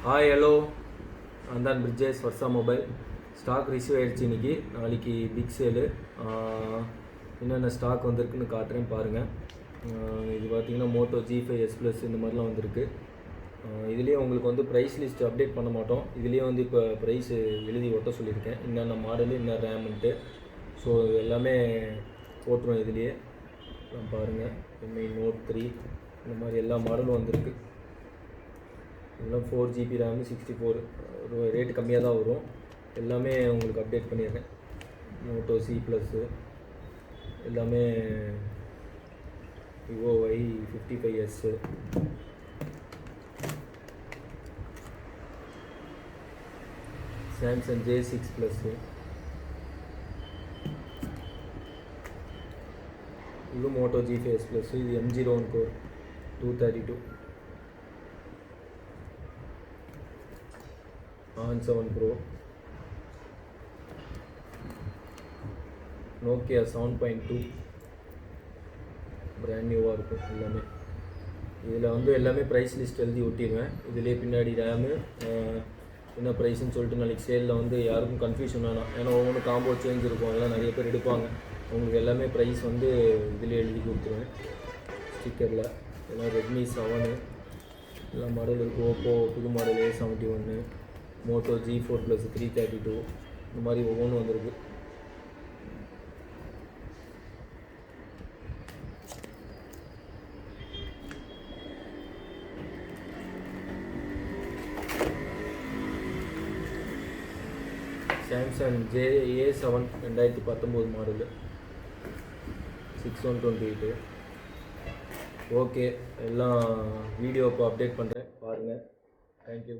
Hi hello, நான் தான் Bridges Varsha mobile. Stock receive ஆகிடுச்சு இன்றைக்கி. நாளைக்கு பிக் சேலு. என்னென்ன ஸ்டாக் வந்திருக்குன்னு காட்டுறேன் பாருங்கள். இது பார்த்திங்கன்னா மோட்டோ G5s+ இந்த மாதிரிலாம் வந்திருக்கு. இதுலேயே உங்களுக்கு வந்து ப்ரைஸ் லிஸ்ட் அப்டேட் பண்ண மாட்டோம். இதுலேயே வந்து இப்போ ப்ரைஸ் எழுதி ஒட்ட சொல்லியிருக்கேன், என்னென்ன மாடலு என்ன ரேமுன்ட்டு. ஸோ எல்லாமே போட்டுருவோம் இதுலேயே. பாருங்கள், MI Note 3 இந்த மாதிரி எல்லா மாடலும் வந்திருக்கு. இதெல்லாம் 4GB RAM 64, ரேட்டு கம்மியாக தான் வரும். எல்லாமே உங்களுக்கு அப்டேட் பண்ணிடுறேன். மோட்டோ C+, எல்லாமே விவோ Y55s, சாம்சங் J6+, இது மோட்டோ G5s+, இது M01 Core 232, On 7 Pro, Nokia 7.2 brand நியூவாக இருக்கும் எல்லாமே. இதில் வந்து எல்லாமே ப்ரைஸ் லிஸ்ட் எழுதி ஒட்டிடுவேன். இதிலே பின்னாடி ரேமு என்ன ப்ரைஸ்ன்னு சொல்லிட்டு நாளைக்கு சேலில் வந்து யாருக்கும் கன்ஃபியூஷன் வேணாம். ஏன்னா ஒவ்வொன்றும் காம்போ சேஞ்ச் இருக்கும், எல்லாம் நிறைய பேர் எடுப்பாங்க. உங்களுக்கு எல்லாமே ப்ரைஸ் வந்து இதிலே எழுதி கொடுத்துருவேன் ஸ்டிக்கரில். எல்லாம் Redmi 7 எல்லாம் மாடல் இருக்குது. ஓப்போ புது மாடல் A71, மோட்டோ G4+ 332 இந்த மாதிரி ஒவ்வொன்றும் வந்திருக்கு. Samsung A7 2019 model 6128. ஓகே, எல்லாம் வீடியோ இப்போ அப்டேட் பண்ணுறேன் பாருங்கள். தேங்க்யூ.